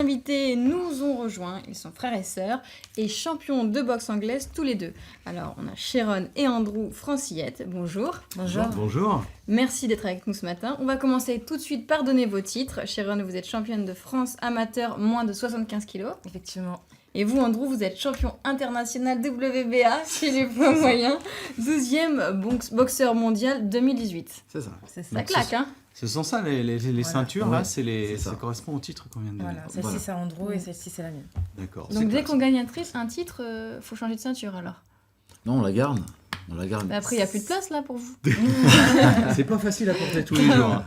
invités nous ont rejoints. Ils sont frères et sœurs et champions de boxe anglaise tous les deux. Alors, on a Sharon et Andrew Francillette. Bonjour. Bonjour. Merci d'être avec nous ce matin. On va commencer tout de suite par donner vos titres. Sharon, vous êtes championne de France amateur moins de 75 kg. Effectivement. Et vous, Andrew, vous êtes champion international WBA chez les poids moyens, 12e boxeur mondial 2018. C'est ça. Ça claque, hein? Ce sont ça, les ceintures, Ouais, là, ça ça. correspond au titre qu'on vient de donner. Voilà, celle-ci c'est Andrew et celle-ci c'est la mienne. D'accord. Donc dès qu'on gagne un titre, faut changer de ceinture alors. Non, on la garde. Mais après, il n'y a plus de place là pour vous. C'est pas facile à porter tous les jours. Hein.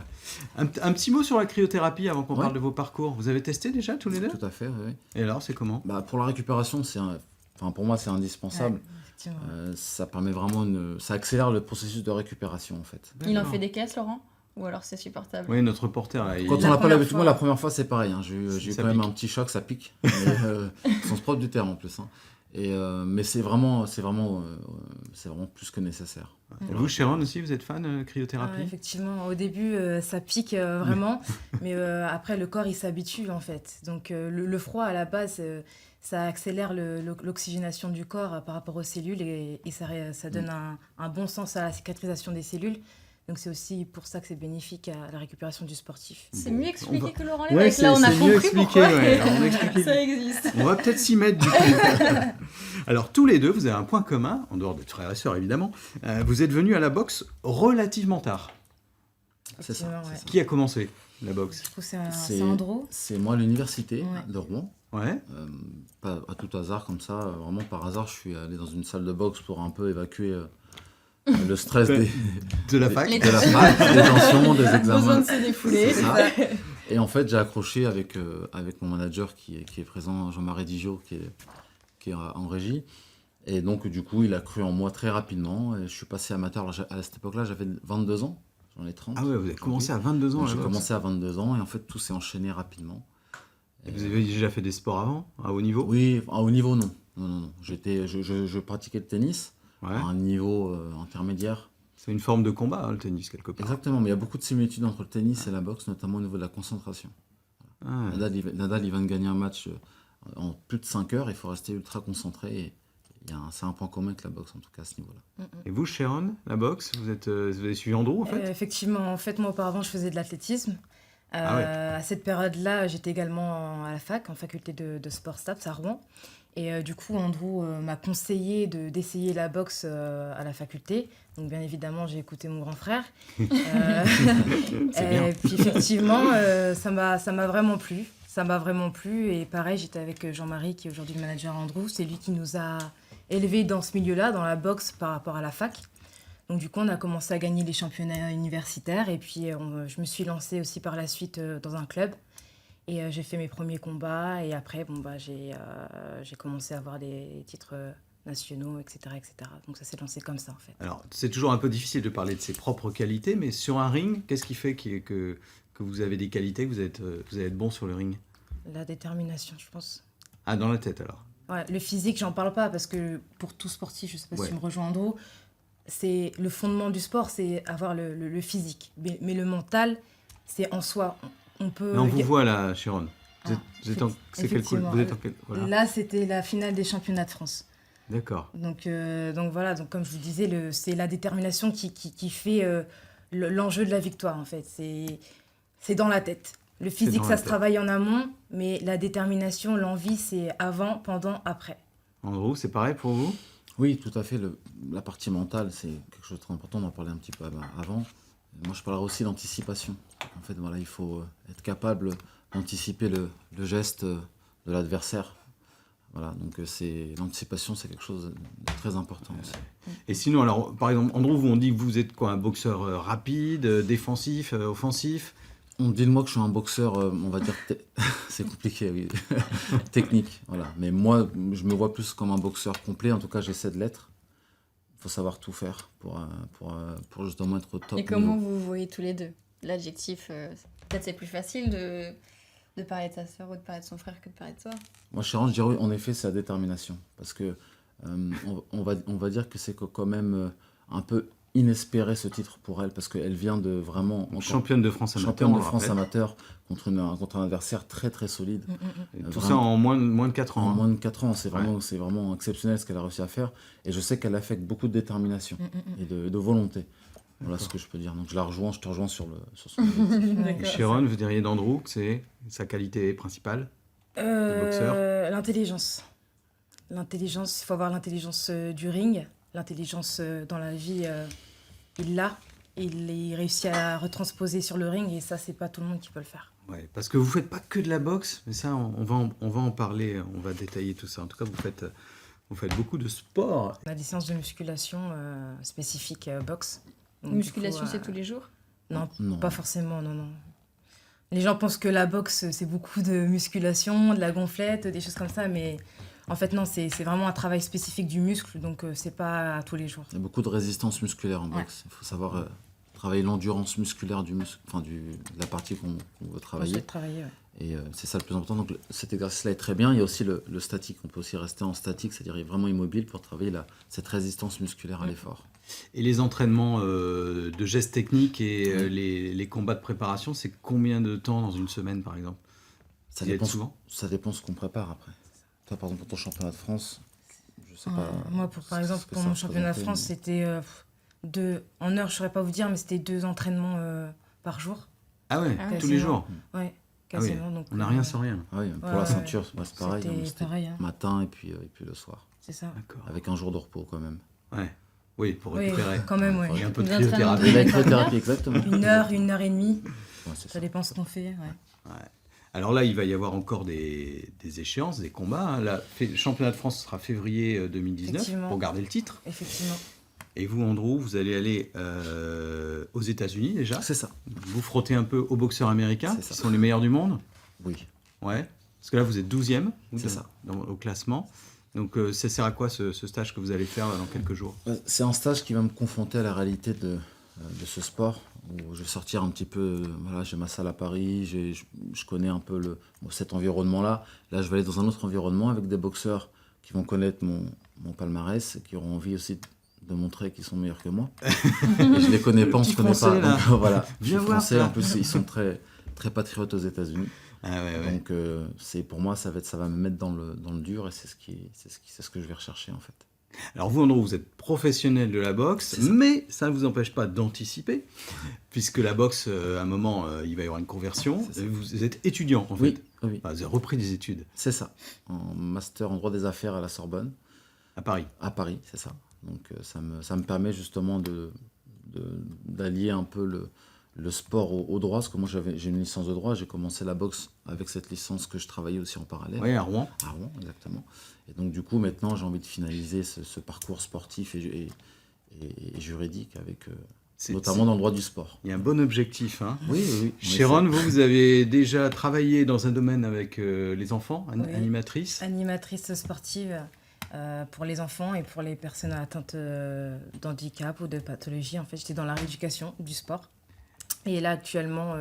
Un petit mot sur la cryothérapie avant qu'on parle de vos parcours. Vous avez testé déjà tous les deux? Tout à fait, oui. Et alors, c'est comment? Pour la récupération, pour moi, c'est indispensable. Ouais, Ça permet vraiment ça accélère le processus de récupération, en fait. Il en fait des caisses, Laurent? Ou alors c'est supportable? Oui, notre reporter là. Quand on n'a pas l'habitude, moi la première fois c'est pareil, hein. J'ai eu Ça quand même pique. un petit choc, ça pique, mais, au sens propre du terme en plus. Hein. Mais c'est vraiment plus que nécessaire. Et vous, Sharon aussi, vous êtes fan cryothérapie? effectivement, au début ça pique vraiment, mais après le corps il s'habitue en fait. Donc le froid à la base ça accélère l'oxygénation du corps par rapport aux cellules et ça donne un bon sens à la cicatrisation des cellules. Donc c'est aussi pour ça que c'est bénéfique à la récupération du sportif. C'est mieux expliqué que Laurent Ouais, Lévesque. Là, on a c'est mieux compris expliqué, pourquoi ouais. Alors, on a expliqué. ça existe. On va peut-être s'y mettre du coup. Alors tous les deux, vous avez un point commun, en dehors d'être frères et sœurs évidemment, vous êtes venus à la boxe relativement tard. C'est ça. Effectivement, ouais. Qui a commencé la boxe? Du coup c'est Andrew. C'est moi à l'université Ouais. de Rouen. Ouais. Pas à tout hasard comme ça, vraiment par hasard, je suis allé dans une salle de boxe pour un peu évacuer le stress De la fac. Les de la fac, des tensions, des Besoin examens. de se défouler. C'est ça. Et en fait, j'ai accroché avec mon manager qui est présent, Jean-Marie Digiot, qui est en régie. Et donc, du coup, il a cru en moi très rapidement. Et je suis passé amateur. À cette époque-là, j'avais 22 ans. J'en ai 30. Ah ouais, vous avez commencé à 22 ans. Donc, à la j'ai boxe. commencé à 22 ans et en fait, tout s'est enchaîné rapidement. Et vous avez déjà fait des sports avant, à haut niveau? Oui, à haut niveau, non. Non. Je pratiquais le tennis Ouais. à un niveau intermédiaire. C'est une forme de combat, hein, le tennis, quelque part. Exactement, mais il y a beaucoup de similitudes entre le tennis et la boxe, notamment au niveau de la concentration. Ah, Nadal, il vient de gagner un match en plus de 5 heures, il faut rester ultra concentré. Et c'est un point commun avec la boxe, en tout cas, à ce niveau-là. Et vous, Sharon, la boxe, vous avez suivi Andrew, en fait? Effectivement, en fait moi auparavant je faisais de l'athlétisme. À cette période-là, j'étais également à la fac, en faculté de sport STAPS à Rouen. Et du coup, Andrew m'a conseillé d'essayer la boxe à la faculté. Donc bien évidemment, j'ai écouté mon grand frère. C'est bien. Et puis effectivement, ça m'a vraiment plu. Ça m'a vraiment plu. Et pareil, j'étais avec Jean-Marie, qui est aujourd'hui le manager Andrew. C'est lui qui nous a élevés dans ce milieu-là, dans la boxe par rapport à la fac. Donc du coup, on a commencé à gagner les championnats universitaires. Et puis, je me suis lancée aussi par la suite dans un club. Et j'ai fait mes premiers combats. Et après, j'ai commencé à avoir des titres nationaux, etc., etc. Donc ça s'est lancé comme ça, en fait. Alors, c'est toujours un peu difficile de parler de ses propres qualités, mais sur un ring, qu'est-ce qui fait que vous avez des qualités, que vous allez être bon sur le ring? La détermination, je pense. Ah, dans la tête, alors. Ouais, le physique, j'en parle pas parce que pour tout sportif, je sais pas si tu me rejoins, Andrew, c'est le fondement du sport, c'est avoir le physique. Mais le mental, c'est en soi. On peut. Mais on vous voit là, Sharon. C'est quel coup? effectivement. Vous êtes en quel... Voilà. Là, c'était la finale des championnats de France. D'accord. Donc voilà, donc comme je vous disais, c'est la détermination qui fait l'enjeu de la victoire, en fait. C'est dans la tête. Le physique, dans ça la se tête. travaille en amont, mais la détermination, l'envie, c'est avant, pendant, après. Andrew, c'est pareil pour vous? Oui, tout à fait. La partie mentale, c'est quelque chose de très important. On en parlait un petit peu avant. Moi, je parlerai aussi d'anticipation. En fait, voilà, il faut être capable d'anticiper le geste de l'adversaire. Voilà, donc l'anticipation, c'est quelque chose de très important aussi. Et sinon, alors, par exemple, Andrew, on dit que vous êtes quoi, un boxeur rapide, défensif, offensif? On dit de moi que je suis un boxeur, on va dire, c'est compliqué, oui, technique, voilà. Mais moi, je me vois plus comme un boxeur complet, en tout cas, j'essaie de l'être. Il faut savoir tout faire pour justement être au top Et comment niveau. vous vous voyez tous les deux? L'adjectif, peut-être c'est plus facile de parler de sa sœur ou de parler de son frère que de parler de toi. Moi, Sharon, je dirais, oui, en effet, c'est la détermination. Parce que on va dire que c'est quand même un peu inespéré ce titre pour elle parce qu'elle vient de vraiment Championne de France amateur. championne on de le France rappelle. amateur contre un adversaire très très solide. Et tout Vraiment. ça en moins de 4 ans. En hein. moins de 4 ans, c'est vraiment exceptionnel ce qu'elle a réussi à faire. Et je sais qu'elle l'a fait avec beaucoup de détermination et de volonté. Voilà ce que je peux dire. Donc je te rejoins sur son objectif. Et Sharon, vous diriez d'Andrew que c'est sa qualité principale? boxeur. L'intelligence. L'intelligence, il faut avoir l'intelligence du ring, l'intelligence dans la vie, il l'a. Il réussit à retransposer sur le ring et ça, c'est pas tout le monde qui peut le faire. Ouais, parce que vous faites pas que de la boxe, mais ça, on va en parler, on va détailler tout ça. En tout cas, vous faites beaucoup de sport. On a des séances de musculation spécifiques boxe. Donc, Musculation, du coup, c'est tous les jours? Non, Non. pas forcément, non. Les gens pensent que la boxe, c'est beaucoup de musculation, de la gonflette, des choses comme ça, mais en fait, non, c'est vraiment un travail spécifique du muscle, donc c'est pas tous les jours. Il y a beaucoup de résistance musculaire en Ouais. boxe. Il faut savoir travailler l'endurance musculaire de la partie qu'on veut On travailler. souhaite travailler, ouais. Et c'est ça le plus important. Donc cet exercice-là est très bien. Il y a aussi le statique. On peut aussi rester en statique, c'est-à-dire vraiment immobile pour travailler cette résistance musculaire à l'effort. Et les entraînements de gestes techniques et les combats de préparation, c'est combien de temps dans une semaine, par exemple? Ça Y a dépend, souvent ça dépend ce qu'on prépare après. Toi, par exemple, pour ton championnat de France, je sais pas. Moi, par exemple, ce que pour ça mon championnat de représentait, France, c'était en heure, je saurais pas vous dire, mais c'était 2 entraînements par jour. Ah ouais, Ah, tous les quasiment. jours. Ouais, Ah oui, quasiment. Donc, on n'a rien sans rien. Ah oui, pour Ouais, la ouais. ceinture, c'est pareil. C'était hein, c'était pareil, hein. matin et puis le soir. c'est ça. D'accord. Avec un jour de repos quand même. Ouais. Oui, pour Oui, récupérer. quand même, ouais. Et un peu de Des entraînements cryothérapie. de- L'électrothérapie, exactement. 1 heure et demie, Ouais, c'est ça ça. dépend ce qu'on fait. Ouais. Alors là, il va y avoir encore des échéances, des combats. Hein. Le championnat de France sera février 2019 Effectivement. pour garder le titre. Effectivement. Et vous, Andrew, vous allez aller aux États-Unis déjà. C'est ça. Vous frottez un peu aux boxeurs américains, C'est ça. qui sont les meilleurs du monde. Oui. Ouais. Parce que là, vous êtes 12e C'est ça. au classement. Donc, ça sert à quoi ce stage que vous allez faire dans quelques jours? C'est un stage qui va me confronter à la réalité de ce sport, où je vais sortir un petit peu, voilà, j'ai ma salle à Paris, je connais un peu cet environnement-là. Là, je vais aller dans un autre environnement avec des boxeurs qui vont connaître mon palmarès et qui auront envie aussi de montrer qu'ils sont meilleurs que moi. Et je les connais pas, on Petit se connaît Français, pas. là. Donc, voilà, je Viens suis voir français, ça. en plus ils sont très, très patriotes aux États-Unis. Ah ouais. Donc pour moi, ça va me mettre dans le dur et c'est ce que je vais rechercher en fait. Alors vous, Andrew, vous êtes professionnel de la boxe, C'est ça. mais ça ne vous empêche pas d'anticiper, puisque la boxe, à un moment, il va y avoir une conversion. C'est ça. Vous êtes étudiant, en fait. Oui, Enfin, vous avez repris des études c'est ça. En master en droit des affaires à la Sorbonne. à Paris. À Paris, c'est ça. Donc ça me permet justement d'allier un peu le sport au droit, parce que moi j'ai une licence de droit, j'ai commencé la boxe avec cette licence que je travaillais aussi en parallèle. Oui, à Rouen. À Rouen, exactement. Et donc du coup maintenant j'ai envie de finaliser ce parcours sportif et juridique avec notamment dans le droit du sport. Il y a un bon objectif. Hein. Oui. Sharon, vous avez déjà travaillé dans un domaine avec les enfants, Oui. animatrice. Animatrice sportive pour les enfants et pour les personnes atteintes d'handicap ou de pathologie. En fait, j'étais dans la rééducation du sport. Et là, actuellement,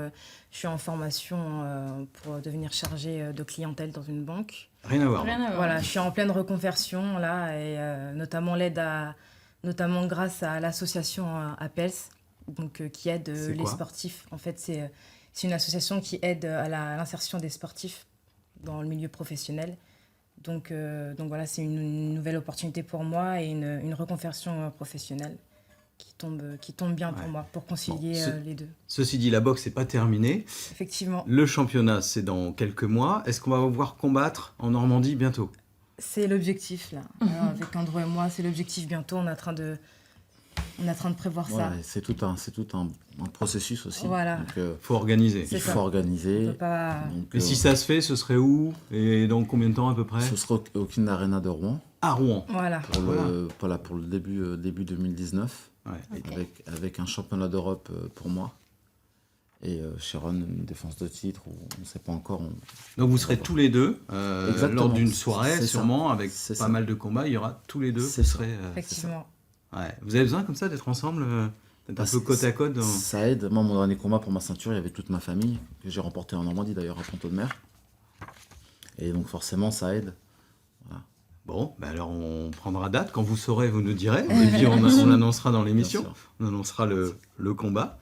je suis en formation pour devenir chargée de clientèle dans une banque. Rien à voir. Rien à voir. Voilà, je suis en pleine reconversion là, et notamment grâce à l'association APELS, donc qui aide C'est les quoi sportifs. En fait, c'est une association qui aide à l'insertion des sportifs dans le milieu professionnel. Donc voilà, c'est une nouvelle opportunité pour moi et une reconversion professionnelle qui tombe bien pour Ouais. moi, pour concilier Bon, les deux. Ceci dit, la boxe n'est pas terminée. Effectivement, Le championnat, c'est dans quelques mois. Est-ce qu'on va vous voir combattre en Normandie bientôt? c'est l'objectif là. Alors, avec Andrew et moi, c'est l'objectif bientôt. On est en train de prévoir ça. Voilà, c'est tout un processus aussi. Voilà. Donc Faut organiser. C'est il ça. faut On organiser. peut pas... Et si ça se fait, ce serait où? Et dans combien de temps à peu près? Ce sera au Kin Arena de Rouen À Rouen. Voilà. pour le début 2019. Ouais. Ok. Avec un championnat d'Europe pour moi. Et Sharon, une défense de titre, ou on ne sait pas encore. Donc vous serez tous les deux Exactement. lors d'une soirée, C'est ça. sûrement, avec C'est pas ça. mal de combats. Il y aura tous les deux. C'est Vous ça. serez, Effectivement. ouais. Vous avez besoin comme ça d'être ensemble, d'être un Bah, peu côte à côte dans- Ça aide. Moi, mon dernier combat pour ma ceinture, il y avait toute ma famille, que j'ai remporté en Normandie d'ailleurs, à Ponto de Mer. Et donc forcément, ça aide. Bon, ben alors on prendra date. Quand vous saurez, vous nous direz. Et puis on annoncera dans Bien l'émission, sûr. on annoncera le combat.